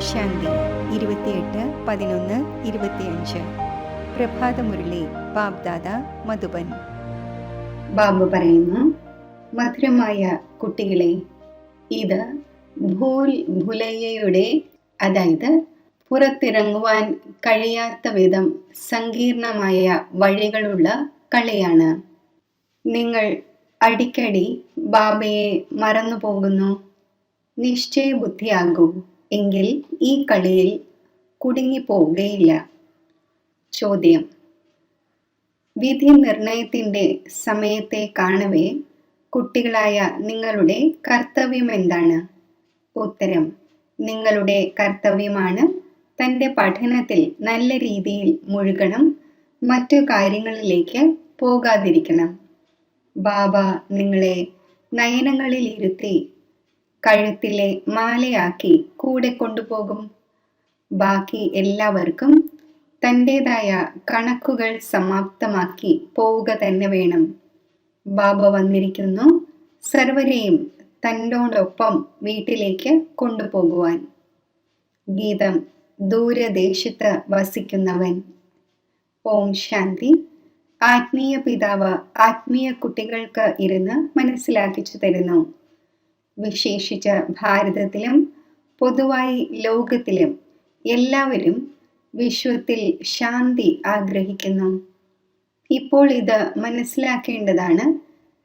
ശാന്തി 28-11-25 പ്രഭാതമുരളി ബാബ്ദാദ മധുബൻ. ബാബു പറയുന്നു, മധുരമായ കുട്ടികളെ, ഇത് ഭൂൽ ഭുലയ്യയുടെ, അതായത് പുറത്തിറങ്ങുവാൻ കഴിയാത്ത വിധം സങ്കീർണമായ വഴികളുള്ള കളിയാണ്. നിങ്ങൾ അടിക്കടി ബാബയെ മറന്നു പോകുന്നു. നിശ്ചയബുദ്ധിയാകൂ, എങ്കിൽ ഈ കളിയിൽ കുടുങ്ങിപ്പോവുകയില്ല. ചോദ്യം: വിധി നിർണയത്തിൻ്റെ സമയത്തെ കാണവേ കുട്ടികളായ നിങ്ങളുടെ കർത്തവ്യം എന്താണ്? ഉത്തരം: നിങ്ങളുടെ കർത്തവ്യമാണ് തൻ്റെ പഠനത്തിൽ നല്ല രീതിയിൽ മുഴുകണം, മറ്റു കാര്യങ്ങളിലേക്ക് പോകാതിരിക്കണം. ബാബ നിങ്ങളെ നയനങ്ങളിൽ ഇരുത്തി കഴുത്തിലെ മാലയാക്കി കൂടെ കൊണ്ടുപോകും. ബാക്കി എല്ലാവർക്കും തൻ്റെതായ കണക്കുകൾ സമാപ്തമാക്കി പോവുക തന്നെ വേണം. ബാബ വന്നിരിക്കുന്നു സർവരെയും തന്നോടൊപ്പം വീട്ടിലേക്ക് കൊണ്ടുപോകുവാൻ. ഗീതം: ദൂരദേശത്ത് വസിക്കുന്നവൻ. ഓം ശാന്തി. ആത്മീയ പിതാവ് ആത്മീയ കുട്ടികൾക്ക് ഇരുന്ന് മനസ്സിലാക്കിച്ചു തരുന്നു. വിശേഷിച്ച് ഭാരതത്തിലും പൊതുവായി ലോകത്തിലും എല്ലാവരും വിശ്വത്തിൽ ശാന്തി ആഗ്രഹിക്കുന്നു. ഇപ്പോൾ ഇത് മനസ്സിലാക്കേണ്ടതാണ്.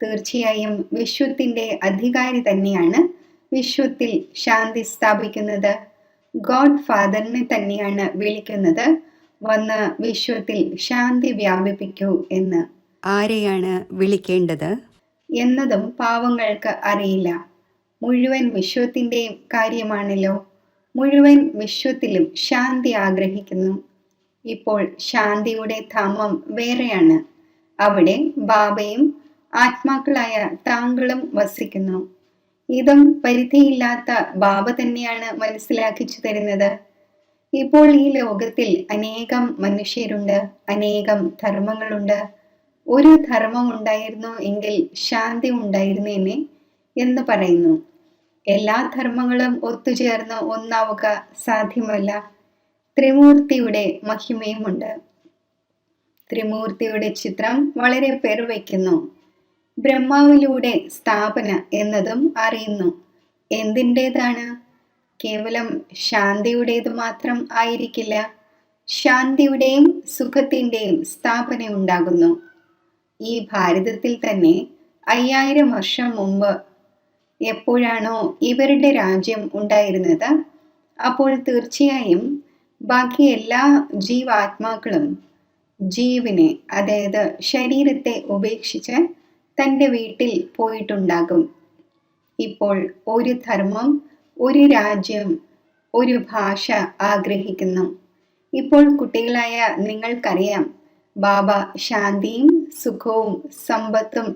തീർച്ചയായും വിശ്വത്തിൻ്റെ അധികാരി തന്നെയാണ് വിശ്വത്തിൽ ശാന്തി സ്ഥാപിക്കുന്നത്. ഗോഡ് ഫാദറിനെ തന്നെയാണ് വിളിക്കുന്നത്, വന്ന് വിശ്വത്തിൽ ശാന്തി വ്യാപിപ്പിക്കൂ എന്ന്. ആരെയാണ് വിളിക്കേണ്ടത് എന്നതും പാവങ്ങൾക്ക് അറിയില്ല. മുഴുവൻ വിശ്വത്തിൻ്റെയും കാര്യമാണല്ലോ. മുഴുവൻ വിശ്വത്തിലും ശാന്തി ആഗ്രഹിക്കുന്നു. ഇപ്പോൾ ശാന്തിയുടെ ധാമം വേറെയാണ്. അവിടെ ബാബയും ആത്മാക്കളായ താങ്കളും വസിക്കുന്നു. ഇതും പരിധിയില്ലാത്ത ബാബ തന്നെയാണ് മനസ്സിലാക്കിച്ചു തരുന്നത്. ഇപ്പോൾ ഈ ലോകത്തിൽ അനേകം മനുഷ്യരുണ്ട്, അനേകം ധർമ്മങ്ങളുണ്ട്. ഒരു ധർമ്മം ഉണ്ടായിരുന്നു എങ്കിൽ ശാന്തി ഉണ്ടായിരുന്നേനെ എന്ന് പറയുന്നു. എല്ലാ ധർമ്മങ്ങളും ഒത്തുചേർന്ന് ഒന്നാവുക സാധ്യമല്ല. ത്രിമൂർത്തിയുടെ മഹിമയുമുണ്ട്. ത്രിമൂർത്തിയുടെ ചിത്രം വളരെ പേർ വയ്ക്കുന്നു. ബ്രഹ്മാവിലൂടെ സ്ഥാപന എന്നതും അറിയുന്നു. എന്തിൻ്റേതാണ്? കേവലം ശാന്തിയുടേത് മാത്രം ആയിരിക്കില്ല. ശാന്തിയുടെയും സുഖത്തിൻ്റെയും സ്ഥാപന ഉണ്ടാകുന്നു. ഈ ഭാരതത്തിൽ തന്നെ 5000 വർഷം മുമ്പ് എപ്പോഴാണോ ഇവരുടെ രാജ്യം ഉണ്ടായിരുന്നത്, അപ്പോൾ തീർച്ചയായും ബാക്കി എല്ലാ ജീവാത്മാക്കളും ജീവനെ, അതായത് ശരീരത്തെ ഉപേക്ഷിച്ച് തൻ്റെ വീട്ടിൽ പോയിട്ടുണ്ടാകും. ഇപ്പോൾ ഒരു ധർമ്മം, ഒരു രാജ്യം, ഒരു ഭാഷ ആഗ്രഹിക്കുന്നു. ഇപ്പോൾ കുട്ടികളായ നിങ്ങൾക്കറിയാം, ബാബ ശാന്തിയും സുഖവും സമ്പത്തും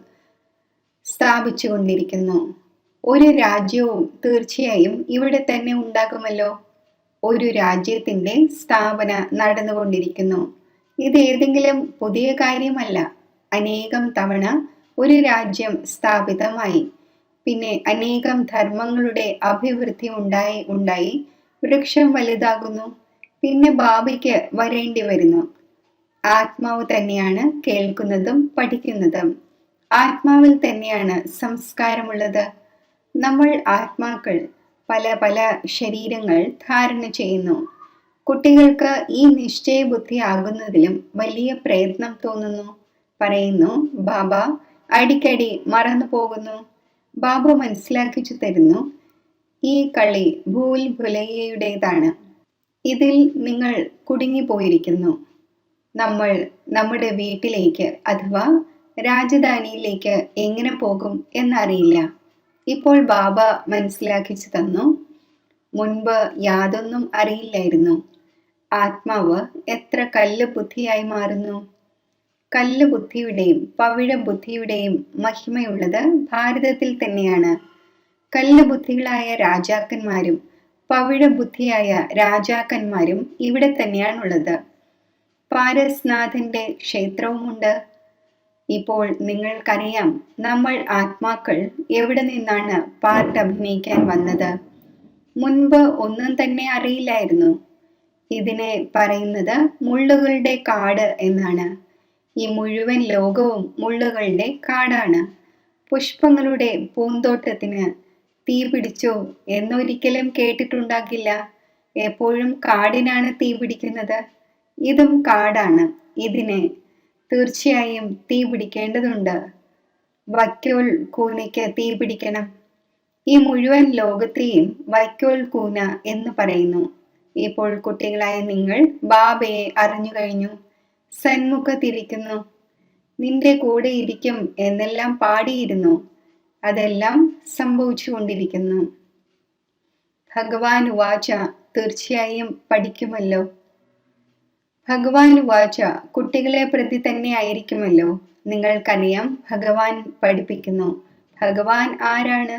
സ്ഥാപിച്ചു കൊണ്ടിരിക്കുന്നു. ഒരു രാജ്യവും തീർച്ചയായും ഇവിടെ തന്നെ ഉണ്ടാകുമല്ലോ. ഒരു രാജ്യത്തിൻ്റെ സ്ഥാപന നടന്നുകൊണ്ടിരിക്കുന്നു. ഇത് ഏതെങ്കിലും പുതിയ കാര്യമല്ല. അനേകം തവണ ഒരു രാജ്യം സ്ഥാപിതമായി. പിന്നെ അനേകം ധർമ്മങ്ങളുടെ അഭിവൃദ്ധി ഉണ്ടായി വൃക്ഷം വലുതാകുന്നു. പിന്നെ ബാബയ്ക്ക് വരേണ്ടി വരുന്നു. ആത്മാവ് തന്നെയാണ് കേൾക്കുന്നതും പഠിക്കുന്നതും. ആത്മാവിൽ തന്നെയാണ് സംസ്കാരമുള്ളത്. നമ്മൾ ആത്മാക്കൾ പല പല ശരീരങ്ങൾ ധാരണ ചെയ്യുന്നു. കുട്ടികൾക്ക് ഈ നിശ്ചയബുദ്ധി ആകുന്നതിലും വലിയ പ്രയത്നം തോന്നുന്നു. പറയുന്നു, ബാബ അടിക്കടി മറന്നു പോകുന്നു. ബാബ മനസ്സിലാക്കിച്ചു തരുന്നു, ഈ കളി ഭൂൽ ഭുലയ്യയുടേതാണ്. ഇതിൽ നിങ്ങൾ കുടുങ്ങിപ്പോയിരിക്കുന്നു. നമ്മൾ നമ്മുടെ വീട്ടിലേക്ക് അഥവാ രാജധാനിയിലേക്ക് എങ്ങനെ പോകും എന്നറിയില്ല. ഇപ്പോൾ ബാബ മനസ്സിലാക്കിച്ചു തന്നു. മുൻപ് യാതൊന്നും അറിയില്ലായിരുന്നു. ആത്മാവ് എത്ര കല്ല് ബുദ്ധിയായി മാറുന്നു. കല്ല് ബുദ്ധിയുടെയും പവിഴ ബുദ്ധിയുടെയും മഹിമയുള്ളത് ഭാരതത്തിൽ തന്നെയാണ്. കല്ല് ബുദ്ധികളായ രാജാക്കന്മാരും പവിഴ ബുദ്ധിയായ രാജാക്കന്മാരും ഇവിടെ തന്നെയാണുള്ളത്. പാരസ്നാഥന്റെ ക്ഷേത്രവുമുണ്ട്. ഇപ്പോൾ നിങ്ങൾക്കറിയാം, നമ്മൾ ആത്മാക്കൾ എവിടെ നിന്നാണ് പാർട്ട് അഭിനയിക്കാൻ വന്നത്. മുൻപ് ഒന്നും തന്നെ അറിയില്ലായിരുന്നു. ഇതിനെ പറയുന്നത് മുള്ളുകളുടെ കാട് എന്നാണ്. ഈ മുഴുവൻ ലോകവും മുള്ളുകളുടെ കാടാണ്. പുഷ്പങ്ങളുടെ പൂന്തോട്ടത്തിന് തീ പിടിച്ചോ എന്നൊരിക്കലും കേട്ടിട്ടുണ്ടാകില്ല. എപ്പോഴും കാടിനാണ് തീ പിടിക്കുന്നത്. ഇതും കാടാണ്. ഇതിന് തീർച്ചയായും തീ പിടിക്കേണ്ടതുണ്ട്. വൈക്കോൽ കൂനയ്ക്ക് തീ പിടിക്കണം. ഈ മുഴുവൻ ലോകത്തെയും വൈക്കോൽ കൂന എന്ന് പറയുന്നു. ഇപ്പോൾ കുട്ടികളായ നിങ്ങൾ ബാബയെ അറിഞ്ഞു കഴിഞ്ഞു. സന്മുഖത്തിരിക്കുന്നു. നിന്റെ കൂടെ ഇരിക്കും എന്നെല്ലാം പാടിയിരുന്നു. അതെല്ലാം സംഭവിച്ചുകൊണ്ടിരിക്കുന്നു. ഭഗവാൻ വാച തീർച്ചയായും പഠിക്കുമല്ലോ. ഭഗവാൻ വാച കുട്ടികളെ പ്രതി തന്നെ ആയിരിക്കുമല്ലോ. നിങ്ങൾക്കറിയാം ഭഗവാൻ പഠിപ്പിക്കുന്നു. ഭഗവാൻ ആരാണ്?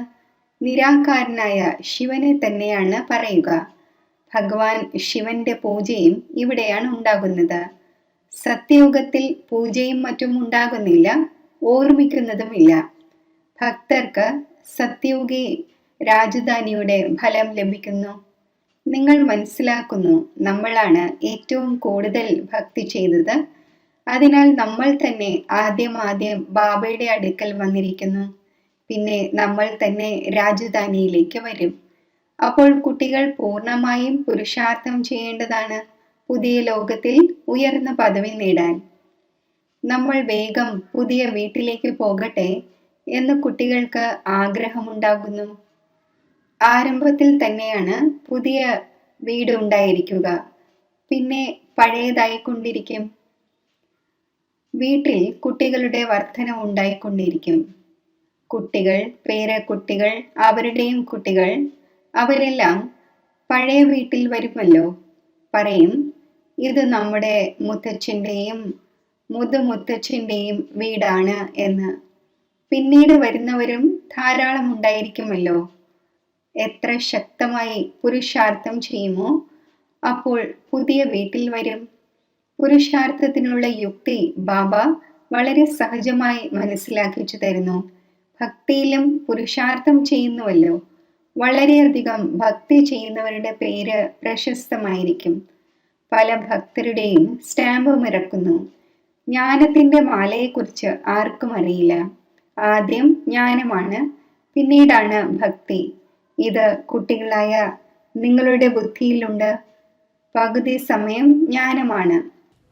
നിരാകാരനായ ശിവനെ തന്നെയാണ് പറയുക. ഭഗവാൻ ശിവന്റെ പൂജയും ഇവിടെയാണ് ഉണ്ടാകുന്നത്. സത്യയുഗത്തിൽ പൂജയും മറ്റും ഉണ്ടാകുന്നില്ല, ഓർമ്മിക്കുന്നതുമില്ല. ഭക്തർക്ക് സത്യയുഗി രാജധാനിയുടെ ഫലം ലഭിക്കുന്നു. നിങ്ങൾ മനസ്സിലാക്കുന്നു, നമ്മളാണ് ഏറ്റവും കൂടുതൽ ഭക്തി ചെയ്തത്. അതിനാൽ നമ്മൾ തന്നെ ആദ്യം ബാബയുടെ അടുക്കൽ വന്നിരിക്കുന്നു. പിന്നെ നമ്മൾ തന്നെ രാജധാനിയിലേക്ക് വരും. അപ്പോൾ കുട്ടികൾ പൂർണ്ണമായും പുരുഷാർത്ഥം ചെയ്യേണ്ടതാണ് പുതിയ ലോകത്തിൽ ഉയർന്ന പദവി നേടാൻ. നമ്മൾ വേഗം പുതിയ വീട്ടിലേക്ക് പോകട്ടെ എന്ന് കുട്ടികൾക്ക് ആഗ്രഹമുണ്ടാകുന്നു. ആരംഭത്തിൽ തന്നെയാണ് പുതിയ വീട് ഉണ്ടായിരിക്കുക, പിന്നെ പഴയതായിക്കൊണ്ടിരിക്കും. വീട്ടിൽ കുട്ടികളുടെ വർധന ഉണ്ടായിക്കൊണ്ടിരിക്കും. കുട്ടികൾ, പേരക്കുട്ടികൾ, അവരുടെയും കുട്ടികൾ, അവരെല്ലാം പഴയ വീട്ടിൽ വരുമല്ലോ. പറയും, ഇത് നമ്മുടെ മുത്തച്ഛൻ്റെയും മുതുമുത്തച്ഛൻ്റെയും വീടാണ് എന്ന്. പിന്നീട് വരുന്നവരും ധാരാളം ഉണ്ടായിരിക്കുമല്ലോ. എത്ര ശക്തമായി പുരുഷാർത്ഥം ചെയ്യുമോ അപ്പോൾ പുതിയ വീട്ടിൽ വരും. പുരുഷാർത്ഥത്തിനുള്ള യുക്തി ബാബ വളരെ സഹജമായി മനസ്സിലാക്കിച്ചു തരുന്നു. ഭക്തിയിലും പുരുഷാർത്ഥം ചെയ്യുന്നുവല്ലോ. വളരെയധികം ഭക്തി ചെയ്യുന്നവരുടെ പേര് പ്രശസ്തമായിരിക്കും. പല ഭക്തരുടെയും സ്റ്റാമ്പും ഇറക്കുന്നു. ജ്ഞാനത്തിന്റെ മാലയെക്കുറിച്ച് ആർക്കും അറിയില്ല. ആദ്യം ജ്ഞാനമാണ്, പിന്നീടാണ് ഭക്തി. ഇത് കുട്ടികളായ നിങ്ങളുടെ ബുദ്ധിയിലുണ്ട്. പകുതി സമയം ജ്ഞാനമാണ്.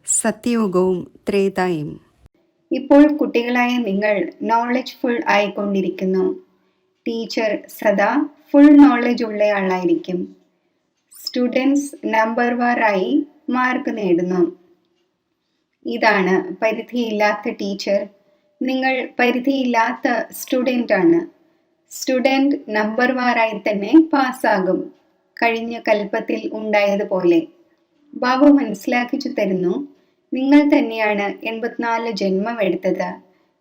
സത്യയുഗവും ത്രേതായും. ഇപ്പോൾ കുട്ടികളായ നിങ്ങൾ നോളജ് ഫുൾ ആയിക്കൊണ്ടിരിക്കുന്നു. ടീച്ചർ സദാ ഫുൾ നോളജ് ഉള്ളയാളായിരിക്കും. സ്റ്റുഡൻസ് നമ്പർ വാറായി മാർക്ക് നേടുന്നു. ഇതാണ് പരിധിയില്ലാത്ത ടീച്ചർ. നിങ്ങൾ പരിധിയില്ലാത്ത സ്റ്റുഡൻ്റ് ആണ്. സ്റ്റുഡൻറ് നമ്പർ വാറായി തന്നെ പാസ്സാകും, കഴിഞ്ഞ കൽപ്പത്തിൽ ഉണ്ടായതുപോലെ. ബാബു മനസ്സിലാക്കിച്ചു തരുന്നു, നിങ്ങൾ തന്നെയാണ് 84 ജന്മം എടുത്തത്.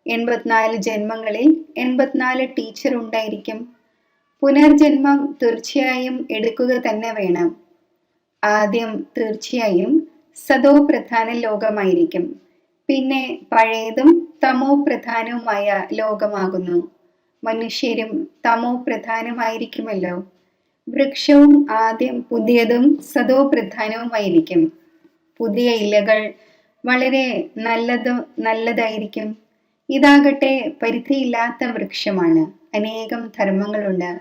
84 ജന്മങ്ങളിൽ 84 ടീച്ചർ ഉണ്ടായിരിക്കും. പുനർജന്മം തീർച്ചയായും എടുക്കുക തന്നെ വേണം. ആദ്യം തീർച്ചയായും സതോ പ്രധാന ലോകമായിരിക്കും. പിന്നെ പഴയതും തമോ പ്രധാനവുമായ ലോകമാകുന്നു. മനുഷ്യരും തമോ പ്രധാനമായിരിക്കുമല്ലോ. വൃക്ഷവും ആദ്യം പുതിയതും സതോ പ്രധാനവുമായിരിക്കും. പുതിയ ഇലകൾ വളരെ നല്ലതായിരിക്കും. ഇതാകട്ടെ പരിധിയില്ലാത്ത വൃക്ഷമാണ്. അനേകം ധർമ്മങ്ങളുണ്ട്.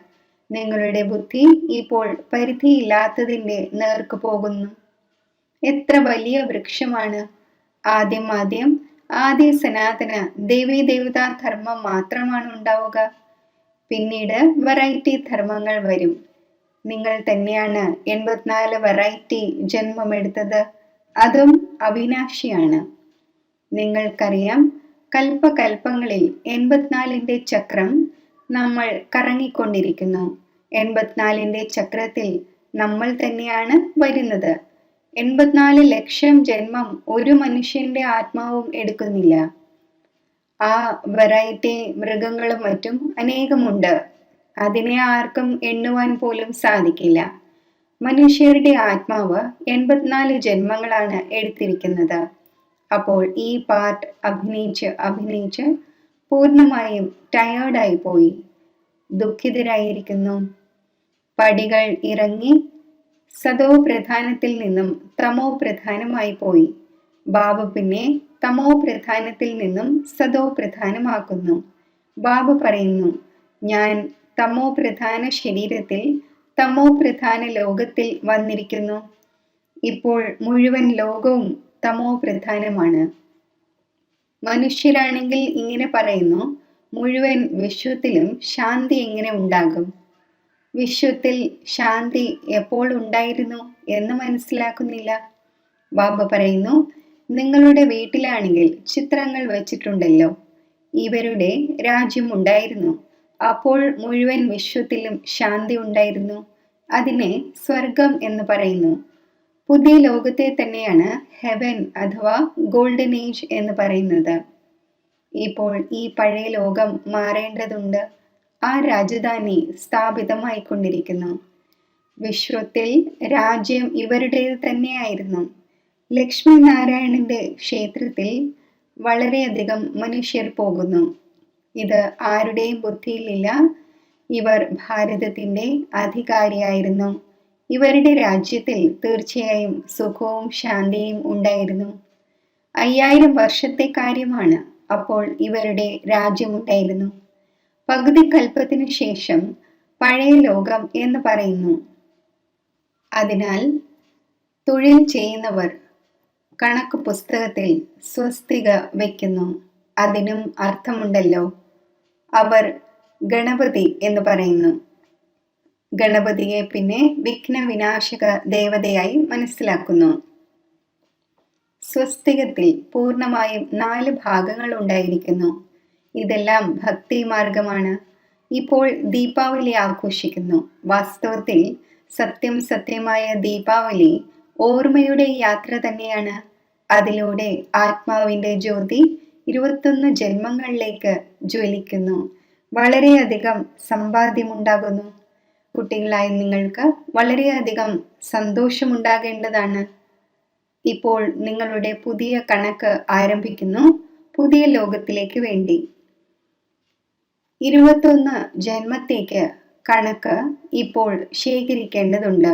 നിങ്ങളുടെ ബുദ്ധി ഇപ്പോൾ പരിധിയില്ലാത്തതിൻ്റെ നേർക്ക് പോകുന്നു. എത്ര വലിയ വൃക്ഷമാണ്! ആദ്യം ആദ്യ സനാതന ദേവീ ദേവതാ ധർമ്മം മാത്രമാണ് ഉണ്ടാവുക. പിന്നീട് വെറൈറ്റി ധർമ്മങ്ങൾ വരും. നിങ്ങൾ തന്നെയാണ് 84 വെറൈറ്റി ജന്മമെടുത്തത്. അതും അവിനാശിയാണ്. നിങ്ങൾക്കറിയാം, കൽപ്പകൽപ്പങ്ങളിൽ 84ന്റെ ചക്രം നമ്മൾ കറങ്ങിക്കൊണ്ടിരിക്കുന്നു. 84ന്റെ ചക്രത്തിൽ നമ്മൾ തന്നെയാണ് വരുന്നത്. 84 ലക്ഷം ജന്മം ഒരു മനുഷ്യന്റെ ആത്മാവും എടുക്കുന്നില്ല. ആ വെറൈറ്റി മൃഗങ്ങളും മറ്റും അനേകമുണ്ട്. അതിനെ ആർക്കും എണ്ണുവാൻ പോലും സാധിക്കില്ല. മനുഷ്യരുടെ ആത്മാവ് 84 ജന്മങ്ങളാണ് എടുത്തിരിക്കുന്നത്. അപ്പോൾ ഈ പാർട്ട് അഭിനയിച്ച് പൂർണ്ണമായും ടയേർഡായി പോയി, ദുഃഖിതരായിരിക്കുന്നു. പടികൾ ഇറങ്ങി സതോ പ്രധാനത്തിൽ നിന്നും തമോ പ്രധാനമായി പോയി. ബാബ പിന്നെ തമോ പ്രധാനത്തിൽ നിന്നും സതോ പ്രധാനമാക്കുന്നു. ബാബ പറയുന്നു, ഞാൻ തമോ പ്രധാന ശരീരത്തിൽ തമോ പ്രധാന ലോകത്തിൽ വന്നിരിക്കുന്നു. ഇപ്പോൾ മുഴുവൻ ലോകവും തമോ പ്രധാനമാണ്. മനുഷ്യരാണെങ്കിൽ ഇങ്ങനെ പറയുന്നു, മുഴുവൻ വിശ്വത്തിലും ശാന്തി എങ്ങനെ ഉണ്ടാകും? വിശ്വത്തിൽ ശാന്തി എപ്പോൾ ഉണ്ടായിരുന്നു എന്ന് മനസ്സിലാക്കുന്നില്ല. ബാബ പറയുന്നു, നിങ്ങളുടെ വീട്ടിലാണെങ്കിൽ ചിത്രങ്ങൾ വച്ചിട്ടുണ്ടല്ലോ. ഇവരുടെ രാജ്യം ഉണ്ടായിരുന്നു. അപ്പോൾ മുഴുവൻ വിശ്വത്തിലും ശാന്തി ഉണ്ടായിരുന്നു. അതിനെ സ്വർഗം എന്ന് പറയുന്നു. പുതിയ ലോകത്തെ തന്നെയാണ് ഹെവൻ അഥവാ ഗോൾഡൻ ഏജ് എന്ന് പറയുന്നത്. ഇപ്പോൾ ഈ പഴയ ലോകം മാറേണ്ടതുണ്ട്. ആ രാജധാനി സ്ഥാപിതമായിക്കൊണ്ടിരിക്കുന്നു. വിശ്വത്തിൽ രാജ്യം ഇവരുടേത് തന്നെയായിരുന്നു. ലക്ഷ്മി നാരായണന്റെ ക്ഷേത്രത്തിൽ വളരെയധികം മനുഷ്യർ പോകുന്നു. ഇത് ആരുടെയും ബുദ്ധിയിലില്ല. ഇവർ ഭാരതത്തിന്റെ അധികാരിയായിരുന്നു. ഇവരുടെ രാജ്യത്തിൽ തീർച്ചയായും സുഖവും ശാന്തിയും ഉണ്ടായിരുന്നു. 5000 വർഷത്തെ കാര്യമാണ്. അപ്പോൾ ഇവരുടെ രാജ്യമുണ്ടായിരുന്നു. പകുതി കൽപ്പത്തിനു ശേഷം പഴയ ലോകം എന്ന് പറയുന്നു. അതിനാൽ തൊഴിൽ ചെയ്യുന്നവർ കണക്ക് പുസ്തകത്തിൽ സ്വസ്തിക വയ്ക്കുന്നു. അതിനും അർത്ഥമുണ്ടല്ലോ. അവർ ഗണപതി എന്ന് പറയുന്നു. ഗണപതിയെ പിന്നെ വിഘ്ന വിനാശക ദേവതയായി മനസ്സിലാക്കുന്നു. സ്വസ്തികത്തിൽ പൂർണ്ണമായും 4 ഭാഗങ്ങൾ ഉണ്ടായിരിക്കുന്നു. ഇതെല്ലാം ഭക്തി മാർഗമാണ്. ഇപ്പോൾ ദീപാവലി ആഘോഷിക്കുന്നു. വാസ്തവത്തിൽ സത്യമായ ദീപാവലി ഓർമ്മയുടെ യാത്ര തന്നെയാണ്. അതിലൂടെ ആത്മാവിന്റെ ജ്യോതി 21 ജന്മങ്ങളിലേക്ക് ജ്വലിക്കുന്നു. വളരെയധികം സമ്പാദ്യമുണ്ടാകുന്നു. കുട്ടികളായ നിങ്ങൾക്ക് വളരെയധികം സന്തോഷമുണ്ടാകേണ്ടതാണ്. ഇപ്പോൾ നിങ്ങളുടെ പുതിയ കണക്ക് ആരംഭിക്കുന്നു. പുതിയ ലോകത്തിലേക്ക് വേണ്ടി 21 ജന്മത്തേക്ക് കണക്ക് ഇപ്പോൾ ശേഖരിക്കേണ്ടതുണ്ട്.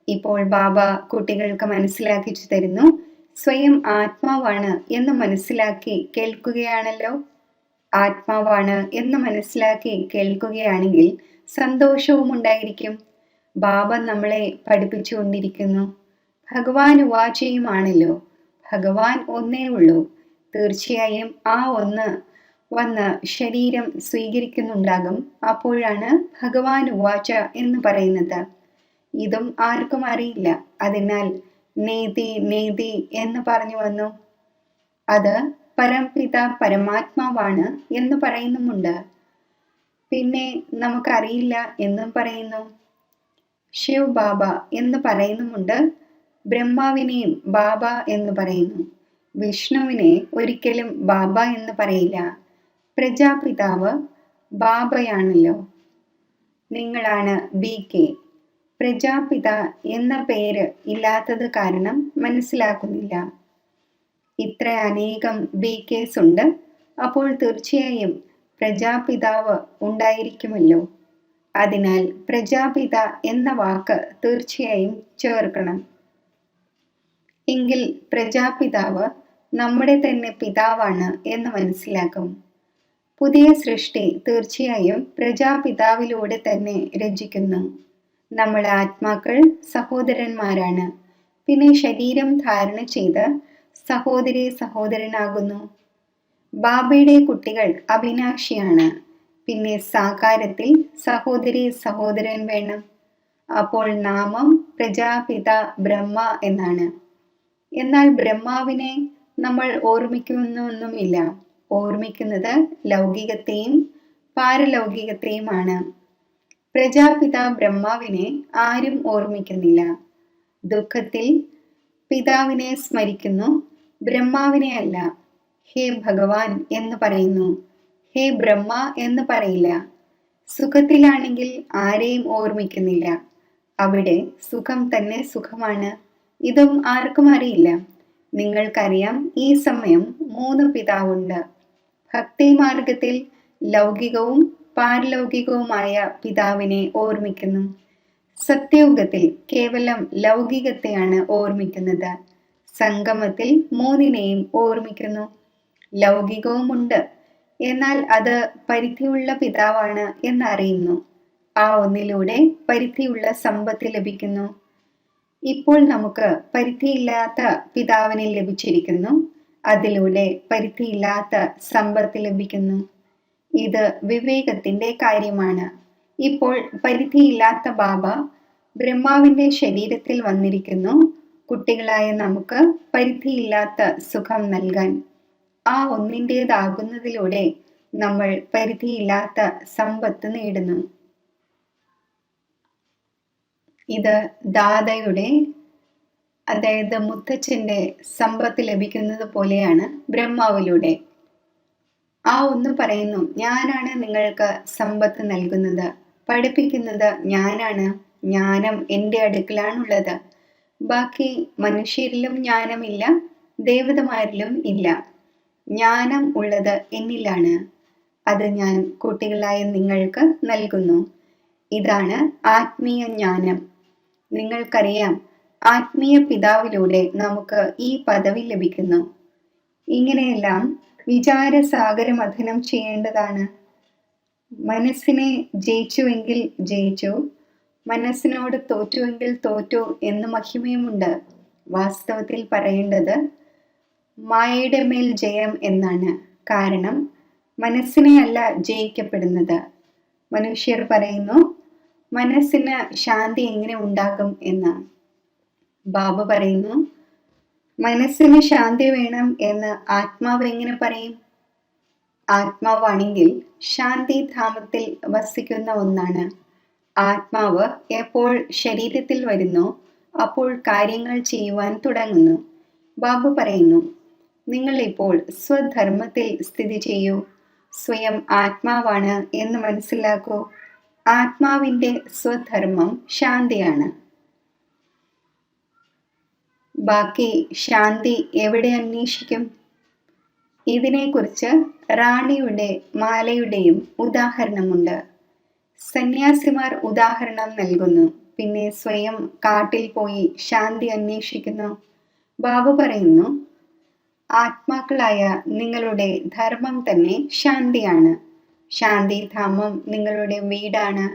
ഇപ്പോൾ ബാബ കുട്ടികൾക്ക് മനസ്സിലാക്കിച്ചു തരുന്നു. സ്വയം ആത്മാവാണ് എന്ന് മനസ്സിലാക്കി കേൾക്കുകയാണല്ലോ. ആത്മാവാണ് എന്ന് മനസ്സിലാക്കി കേൾക്കുകയാണെങ്കിൽ സന്തോഷവും ഉണ്ടായിരിക്കും. ബാബ നമ്മളെ പഠിപ്പിച്ചുകൊണ്ടിരിക്കുന്നു. ഭഗവാൻ ഉവാചയുമാണല്ലോ. ഭഗവാൻ ഒന്നേ ഉള്ളൂ. തീർച്ചയായും ആ ഒന്ന് വന്ന് ശരീരം സ്വീകരിക്കുന്നുണ്ടാകും. അപ്പോഴാണ് ഭഗവാൻ ഉവാച എന്ന് പറയുന്നത്. ഇതും ആർക്കും അറിയില്ല. അതിനാൽ നേതി എന്ന് പറഞ്ഞു വന്നു. അത് പരംപിത പരമാത്മാവാണ് എന്ന് പറയുന്നുമുണ്ട്. പിന്നെ നമുക്കറിയില്ല എന്നും പറയുന്നു. ശിവ് ബാബ എന്ന് പറയുന്നുമുണ്ട്. ബ്രഹ്മാവിനെയും ബാബ എന്ന് പറയുന്നു. വിഷ്ണുവിനെ ഒരിക്കലും ബാബ എന്ന് പറയില്ല. പ്രജാപിതാവ് ബാബയാണല്ലോ. നിങ്ങളാണ് BK. പ്രജാപിത എന്ന പേര് ഇല്ലാത്തത് കാരണം മനസ്സിലാക്കുന്നില്ല. ഇത്ര അനേകം BKs ഉണ്ട്. അപ്പോൾ തീർച്ചയായും പ്രജാപിതാവ് ഉണ്ടായിരിക്കുമല്ലോ. അതിനാൽ പ്രജാപിത എന്ന വാക്ക് തീർച്ചയായും ചേർക്കണം. എങ്കിൽ പ്രജാപിതാവ് നമ്മുടെ തന്നെ പിതാവാണ് എന്ന് മനസ്സിലാക്കും. പുതിയ സൃഷ്ടി തീർച്ചയായും പ്രജാപിതാവിലൂടെ തന്നെ രചിക്കുന്നു. നമ്മൾ ആത്മാക്കൾ സഹോദരന്മാരാണ്. പിന്നെ ശരീരം ധാരണ ചെയ്ത് സഹോദരനാകുന്നു. ബാബയുടെ കുട്ടികൾ അവിനാശിയാണ്. പിന്നെ സാകാരത്തിൽ സഹോദരൻ വേണം. അപ്പോൾ നാമം പ്രജാപിത ബ്രഹ്മ എന്നാണ്. എന്നാൽ ബ്രഹ്മാവിനെ നമ്മൾ ഓർമ്മിക്കുന്നൊന്നുമില്ല. ഓർമ്മിക്കുന്നത് ലൗകികത്തെയും പാരലൗകികത്തെയുമാണ്. പ്രജാപിത ബ്രഹ്മാവിനെ ആരും ഓർമ്മിക്കുന്നില്ല. ദുഃഖത്തിൽ പിതാവിനെ സ്മരിക്കുന്നു, ബ്രഹ്മാവിനെ അല്ല. ഹേ ഭഗവാൻ എന്ന് പറയുന്നു. ഹേ ബ്രഹ്മ എന്ന് പറയില്ല. സുഖത്തിലാണെങ്കിൽ ആരെയും ഓർമ്മിക്കുന്നില്ല. അവിടെ സുഖം തന്നെ സുഖമാണ്. ഇതും ആർക്കും അറിയില്ല. നിങ്ങൾക്കറിയാം, ഈ സമയം 3 പിതാവുണ്ട്. ഭക്തി മാർഗത്തിൽ ലൗകികവും പാരലൗകികവുമായ പിതാവിനെ ഓർമ്മിക്കുന്നു. സത്യയുഗത്തിൽ കേവലം ലൗകികത്തെയാണ് ഓർമ്മിക്കുന്നത്. സംഗമത്തിൽ മൂന്നിനെയും ഓർമ്മിക്കുന്നു. ലൗകികവുമുണ്ട്, എന്നാൽ അത് പരിധിയുള്ള പിതാവാണ് എന്നറിയുന്നു. ആ ഒന്നിലൂടെ പരിധിയുള്ള സമ്പത്ത് ലഭിക്കുന്നു. ഇപ്പോൾ നമുക്ക് പരിധിയില്ലാത്ത പിതാവിനെ ലഭിച്ചിരിക്കുന്നു. അതിലൂടെ പരിധിയില്ലാത്ത സമ്പത്ത് ലഭിക്കുന്നു. ഇത് വിവേകത്തിന്റെ കാര്യമാണ്. ഇപ്പോൾ പരിധിയില്ലാത്ത ബാബ ബ്രഹ്മാവിന്റെ ശരീരത്തിൽ വന്നിരിക്കുന്നു, കുട്ടികളായ നമുക്ക് പരിധിയില്ലാത്ത സുഖം നൽകാൻ. ആ ഒന്നിൻ്റേതാകുന്നതിലൂടെ നമ്മൾ പരിധിയില്ലാത്ത സമ്പത്ത് നേടുന്നു. ഇത് ദാദയുടെ, അതായത് മുത്തച്ഛന്റെ സമ്പത്ത് ലഭിക്കുന്നത് പോലെയാണ് ബ്രഹ്മാവിലൂടെ. ആ ഒന്ന് പറയുന്നു, ഞാനാണ് നിങ്ങൾക്ക് സമ്പത്ത് നൽകുന്നത്, പഠിപ്പിക്കുന്നത് ഞാനാണ്, ജ്ഞാനം എൻ്റെ അടുക്കലാണുള്ളത്. ബാക്കി മനുഷ്യരിലും ജ്ഞാനമില്ല, ദേവതമാരിലും ഇല്ല. ജ്ഞാനം ഉള്ളത് എന്നിലാണ്. അത് ഞാൻ കുട്ടികളായ നിങ്ങൾക്ക് നൽകുന്നു. ഇതാണ് ആത്മീയ ജ്ഞാനം. നിങ്ങൾക്കറിയാം, ആത്മീയ പിതാവിലൂടെ നമുക്ക് ഈ പദവി ലഭിക്കുന്നു. ഇങ്ങനെയെല്ലാം വിചാരസാഗരമഥനം ചെയ്യേണ്ടതാണ്. മനസ്സിനെ ജയിച്ചുവെങ്കിൽ ജയിച്ചു, മനസ്സിനോട് തോറ്റുവെങ്കിൽ തോറ്റു എന്ന് മഹിമയുമുണ്ട്. വാസ്തവത്തിൽ പറയേണ്ടത് മായയുടെ മേൽ ജയം എന്നാണ്. കാരണം മനസ്സിനെ അല്ല ജയിക്കപ്പെടുന്നത്. മനുഷ്യർ പറയുന്നു, മനസ്സിന് ശാന്തി എങ്ങനെ ഉണ്ടാകും എന്ന്. ബാബ പറയുന്നു, മനസ്സിന് ശാന്തി വേണം എന്ന് ആത്മാവ് എങ്ങനെ പറയും? ആത്മാവാണെങ്കിൽ ശാന്തിധാമത്തിൽ വസിക്കുന്ന ഒന്നാണ്. ആത്മാവ് എപ്പോൾ ശരീരത്തിൽ വരുന്നു അപ്പോൾ കാര്യങ്ങൾ ചെയ്യുവാൻ തുടങ്ങുന്നു. ബാബ പറയുന്നു, നിങ്ങൾ ഇപ്പോൾ സ്വധർമ്മത്തിൽ സ്ഥിതി ചെയ്യൂ, സ്വയം ആത്മാവാണ് എന്ന് മനസ്സിലാക്കൂ. ആത്മാവിൻ്റെ സ്വധർമ്മം ശാന്തിയാണ്. ബാക്കി ശാന്തി എവിടെ അന്വേഷിക്കും? ഇതിനെക്കുറിച്ച് റാണിയുടെ മാലയുടെയും ഉദാഹരണമുണ്ട്. സന്യാസിമാർ ഉദാഹരണം നൽകുന്നു, പിന്നെ സ്വയം കാട്ടിൽ പോയി ശാന്തി അന്വേഷിക്കുന്നു. ബാബ പറയുന്നു, ആത്മാക്കളായ നിങ്ങളുടെ ധർമ്മം തന്നെ ശാന്തിയാണ്. ശാന്തിധാമം നിങ്ങളുടെ വീടാണ്.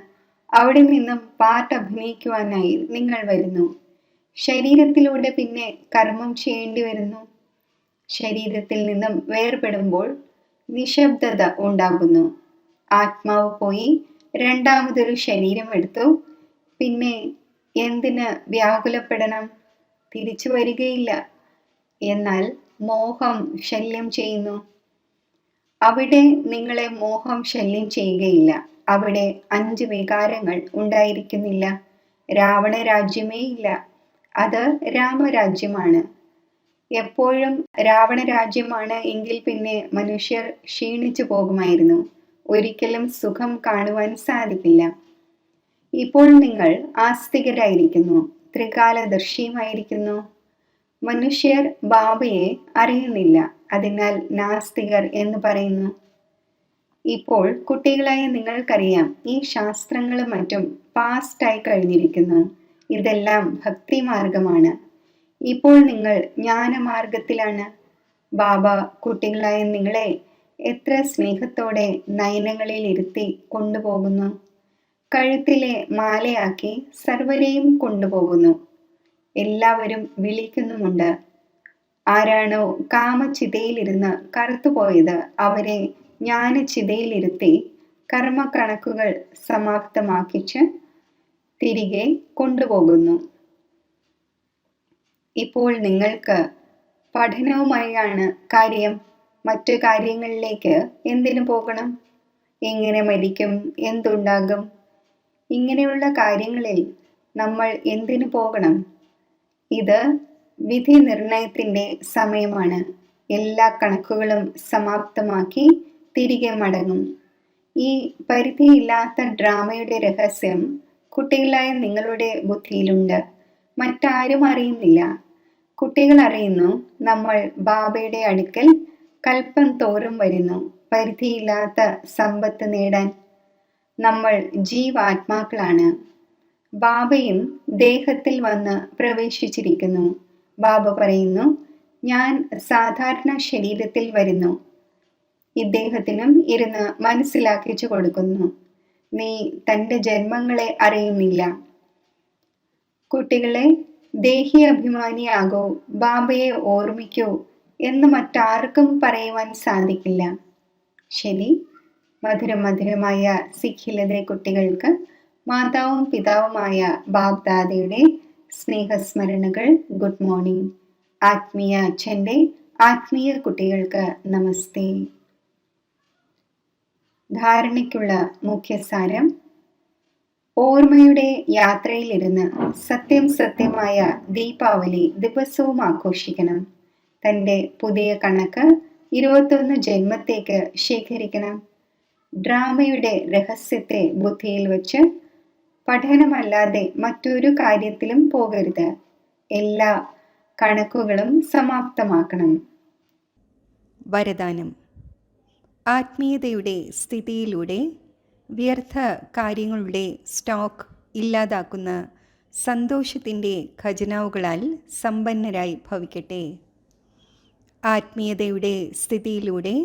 അവിടെ നിന്നും പാട്ട് അഭിനയിക്കുവാനായി നിങ്ങൾ വരുന്നു. ശരീരത്തിലൂടെ പിന്നെ കർമ്മം ചെയ്യേണ്ടി വരുന്നു. ശരീരത്തിൽ നിന്നും വേർപെടുമ്പോൾ നിശബ്ദത ഉണ്ടാകുന്നു. ആത്മാവ് പോയി രണ്ടാമതൊരു ശരീരം എടുത്തു. പിന്നെ എന്തിന് വ്യാകുലപ്പെടണം? തിരിച്ചു വരികയില്ല. എന്നാൽ മോഹം ശല്യം ചെയ്യുന്നു. അവിടെ നിങ്ങളെ മോഹം ശല്യം ചെയ്യുകയില്ല. അവിടെ 5 വികാരങ്ങൾ ഉണ്ടായിരിക്കുന്നില്ല. രാവണ രാജ്യമേ ഇല്ല. അത് രാമരാജ്യമാണ്. എപ്പോഴും രാവണ രാജ്യമാണ് എങ്കിൽ പിന്നെ മനുഷ്യർ ക്ഷീണിച്ചു പോകുമായിരുന്നു. ഒരിക്കലും സുഖം കാണുവാൻ സാധിക്കില്ല. ഇപ്പോൾ നിങ്ങൾ ആസ്തികരായിരിക്കുന്നു, ത്രികാലദർശിയുമായിരിക്കുന്നു. മനുഷ്യർ ബാബയെ അറിയുന്നില്ല, അതിനാൽ നാസ്തികർ എന്ന് പറയുന്നു. ഇപ്പോൾ കുട്ടികളായ നിങ്ങൾക്കറിയാം, ഈ ശാസ്ത്രങ്ങളും മറ്റും പാസ്റ്റായി കഴിഞ്ഞിരിക്കുന്നു. ഇതെല്ലാം ഭക്തി മാർഗമാണ്. ഇപ്പോൾ നിങ്ങൾ ജ്ഞാനമാർഗത്തിലാണ്. ബാബ കുട്ടികളായ നിങ്ങളെ എത്ര സ്നേഹത്തോടെ നയനങ്ങളിൽ ഇരുത്തി കൊണ്ടുപോകുന്നു. കഴുത്തിലെ മാലയാക്കി സർവരെയും കൊണ്ടുപോകുന്നു. എല്ലാവരും വിളിക്കുന്നുമുണ്ട്. ആരാണോ കാമചിതയിലിരുന്ന് കറുത്തുപോയത് അവരെ ജ്ഞാനചിതയിലിരുത്തി കർമ്മക്കണക്കുകൾ സമാപ്തമാക്കിച്ച് തിരികെ കൊണ്ടുപോകുന്നു. ഇപ്പോൾ നിങ്ങൾക്ക് പഠനവുമായാണ് കാര്യം. മറ്റു കാര്യങ്ങളിലേക്ക് എന്തിനു പോകണം? എങ്ങനെ മരിക്കും? എന്തുണ്ടാകും? ഇങ്ങനെയുള്ള കാര്യങ്ങളിൽ നമ്മൾ എന്തിനു പോകണം? ഇത് വിധി നിർണയത്തിൻ്റെ സമയമാണ്. എല്ലാ കണക്കുകളും സമാപ്തമാക്കി തിരികെ മടങ്ങും. ഈ പരിധിയില്ലാത്ത ഡ്രാമയുടെ രഹസ്യം കുട്ടികളായ നിങ്ങളുടെ ബുദ്ധിയിലുണ്ട്. മറ്റാരും അറിയുന്നില്ല. കുട്ടികൾ അറിയുന്നു, നമ്മൾ ബാബയുടെ അടുക്കൽ കൽപ്പം തോറും വരുന്നു പരിധിയില്ലാത്ത സമ്പത്ത് നേടാൻ. നമ്മൾ ജീവാത്മാക്കളാണ്. ബാബയും ദേഹത്തിൽ വന്ന് പ്രവേശിച്ചിരിക്കുന്നു. ബാബ പറയുന്നു, ഞാൻ സാധാരണ ശരീരത്തിൽ വരുന്നു. ഇദ്ദേഹത്തിനും ഇരുന്ന് മനസ്സിലാക്കിച്ചു കൊടുക്കുന്നു, നീ തൻ്റെ ജന്മങ്ങളെ അറിയുന്നില്ല. കുട്ടികളെ, ദേഹി അഭിമാനിയാകൂ, ബാബയെ ഓർമ്മിക്കൂ എന്ന് മറ്റാർക്കും പറയുവാൻ സാധിക്കില്ല. ശരി, മധുരമായ സിഖിലതെ കുട്ടികൾക്ക് മാതാവും പിതാവുമായ ബാബ്ദാദയുടെ സ്നേഹസ്മരണകൾ. Good morning. ആത്മീയ അച്ഛൻ്റെ ആത്മീയ കുട്ടികൾക്ക് നമസ്തേ. ധാരണയ്ക്കുള്ള മുഖ്യസാരം: ഓർമ്മയുടെ യാത്രയിലിരുന്ന് സത്യമായ ദീപാവലി ദിവസവും ആഘോഷിക്കണം. തൻ്റെ പുതിയ കണക്ക് 21 ജന്മത്തേക്ക് ശേഖരിക്കണം. ഡ്രാമയുടെ രഹസ്യത്തെ ബുദ്ധിയിൽ വച്ച് പഠനമല്ലാതെ മറ്റൊരു കാര്യത്തിലും പോകരുത്. എല്ലാ കണക്കുകളും സമാപ്തമാക്കണം. വരദാനം: ആത്മീയതയുടെ സ്ഥിതിയിലൂടെ വ്യർത്ഥ കാര്യങ്ങളുടെ സ്റ്റോക്ക് ഇല്ലാതാക്കുന്ന സന്തോഷത്തിൻ്റെ ഖജനാവുകളാൽ സമ്പന്നരായി ഭവിക്കട്ടെ. ആത്മീയതയുടെ സ്ഥിതിയിലൂടെ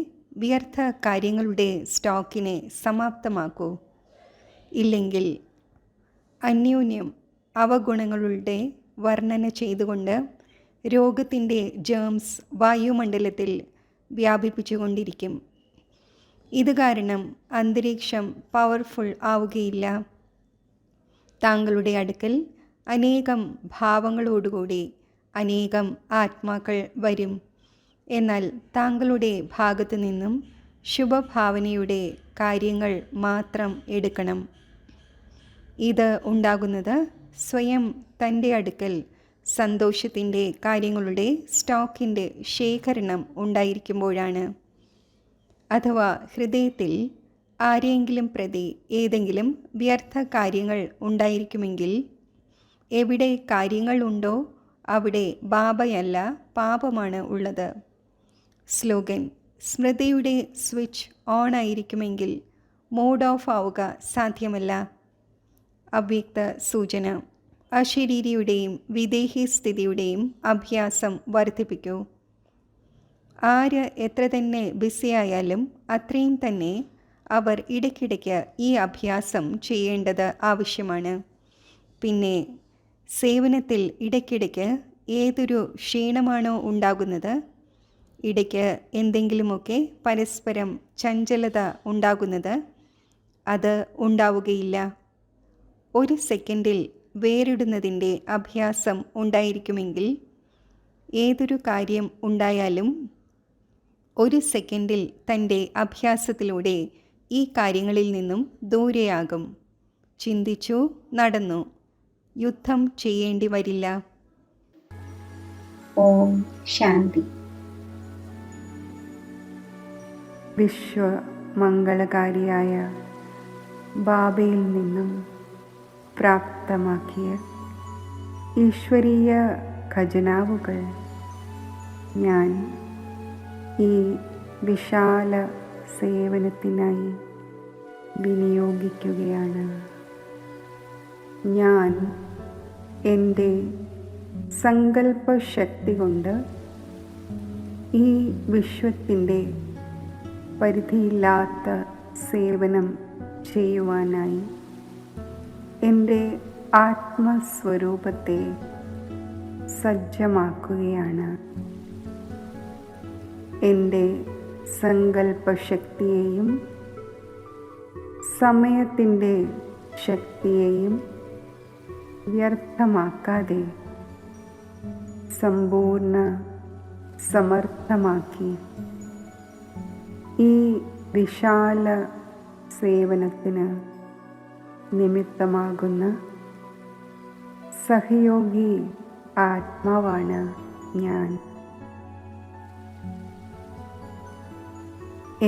വ്യർത്ഥ കാര്യങ്ങളുടെ സ്റ്റോക്കിനെ സമാപ്തമാക്കൂ. ഇല്ലെങ്കിൽ അന്യോന്യം അവഗുണങ്ങളുടെ വർണ്ണന ചെയ്തുകൊണ്ട് രോഗത്തിൻ്റെ ജേംസ് വായുമണ്ഡലത്തിൽ വ്യാപിപ്പിച്ചുകൊണ്ടിരിക്കും. ഇത് കാരണം അന്തരീക്ഷം പവർഫുൾ ആവുകയില്ല. താങ്കളുടെ അടുക്കൽ അനേകം ഭാവങ്ങളോടുകൂടി അനേകം ആത്മാക്കൾ വരും. എന്നാൽ താങ്കളുടെ ഭാഗത്തു നിന്നും ശുഭഭാവനയുടെ കാര്യങ്ങൾ മാത്രം എടുക്കണം. ഇത് ഉണ്ടാകുന്നത് സ്വയം തൻ്റെ അടുക്കൽ സന്തോഷത്തിൻ്റെ കാര്യങ്ങളുടെ സ്റ്റോക്കിൻ്റെ ശേഖരണം ഉണ്ടായിരിക്കുമ്പോഴാണ്. അഥവാ ഹൃദയത്തിൽ ആരെയെങ്കിലും പ്രതി ഏതെങ്കിലും വ്യർത്ഥ കാര്യങ്ങൾ ഉണ്ടായിരിക്കുമെങ്കിൽ, എവിടെ കാര്യങ്ങൾ ഉണ്ടോ അവിടെ ബാബയല്ല പാപമാണ് ഉള്ളത്. സ്ലോഗൻ: സ്മൃതിയുടെ സ്വിച്ച് ഓൺ ആയിരിക്കുമെങ്കിൽ മോഡ് ഓഫ് ആവുക സാധ്യമല്ല. അവ്യക്ത സൂചന: അശരീരിയുടെയും വിദേഹി സ്ഥിതിയുടെയും അഭ്യാസം വർദ്ധിപ്പിക്കൂ. ആര് എത്ര തന്നെ ബിസിയായാലും അത്രയും തന്നെ അവർ ഇടയ്ക്കിടയ്ക്ക് ഈ അഭ്യാസം ചെയ്യേണ്ടത് ആവശ്യമാണ്. പിന്നെ സേവനത്തിൽ ഇടയ്ക്കിടയ്ക്ക് ഏതൊരു ക്ഷീണമാണോ ഉണ്ടാകുന്നത്, ഇടയ്ക്ക് എന്തെങ്കിലുമൊക്കെ പരസ്പരം ചഞ്ചലത ഉണ്ടാകുന്നത്, അത് ഉണ്ടാവുകയില്ല. ഒരു സെക്കൻഡിൽ വേറിടുന്നതിൻ്റെ അഭ്യാസം ഉണ്ടായിരിക്കുമെങ്കിൽ ഏതൊരു കാര്യം ഉണ്ടായാലും ഒരു സെക്കൻഡിൽ തൻ്റെ അഭ്യാസത്തിലൂടെ ഈ കാര്യങ്ങളിൽ നിന്നും ദൂരെയാകും. ചിന്തിച്ചു, നടന്നു, യുദ്ധം ചെയ്യേണ്ടി വരില്ല. ഓം ശാന്തി. വിശ്വമംഗളകാരിയായ ബാബയിൽ നിന്നും പ്രാപ്തമാക്കിയ ഈശ്വരീയ ഖജനാവുകൾ ഞാൻ ഈ വിശാല സേവനത്തിനായി വിനിയോഗിക്കുകയാണ്. ഞാൻ എൻ്റെ സങ്കല്പശക്തി കൊണ്ട് ഈ വിശ്വത്തിൻ്റെ പരിധിയില്ലാത്ത സേവനം ചെയ്യുവാനായി എൻ്റെ ആത്മസ്വരൂപത്തെ സജ്ജമാക്കുകയാണ്. എൻ്റെ സങ്കല്പശക്തിയെയും സമയത്തിൻ്റെ ശക്തിയെയും വ്യർത്ഥമാക്കാതെ സമ്പൂർണ്ണ സമർത്ഥമാക്കി ഈ വിശാല സേവനത്തിന് നിമിത്തമാകുന്ന സഹയോഗി ആത്മാവാണ് ഞാൻ.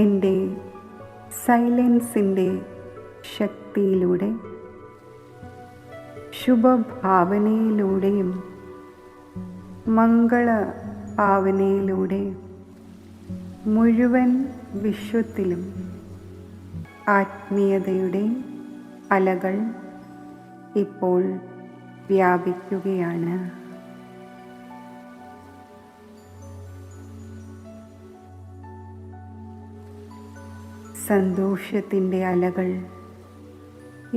എൻ്റെ സൈലൻസിൻ്റെ ശക്തിയിലൂടെ ശുഭഭാവനയിലൂടെയും മംഗളഭാവനയിലൂടെ മുഴുവൻ വിശ്വത്തിലും ആത്മീയതയുടെ അലകൾ ഇപ്പോൾ വ്യാപിക്കുകയാണ്. സന്തോഷത്തിൻ്റെ അലകൾ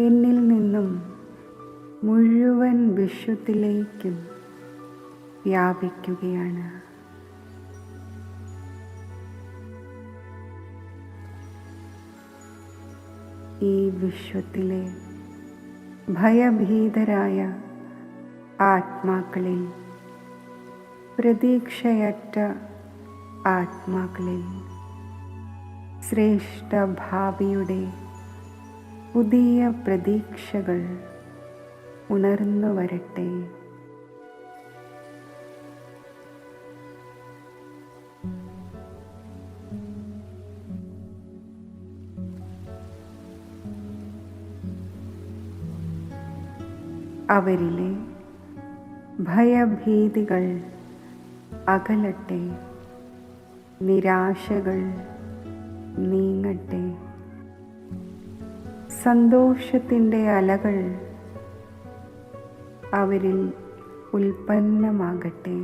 എന്നിൽ നിന്നും മുഴുവൻ വിശ്വത്തിലേക്കും വ്യാപിക്കുകയാണ്. ഈ വിശ്വത്തിലെ ഭയഭീതരായ ആത്മാക്കളിൽ, പ്രതീക്ഷയറ്റ ആത്മാക്കളിൽ ശ്രേഷ്ഠ ഭാവിയുടെ പുതിയ പ്രതീക്ഷകൾ ഉണർന്നു വരട്ടെ. അവരിലെ ഭയഭീതികൾ അകലട്ടെ, നിരാശകൾ നീങ്ങട്ടെ, സന്തോഷത്തിൻ്റെ അലകൾ അവരിൽ ഉൽപ്പന്നമാകട്ടെ.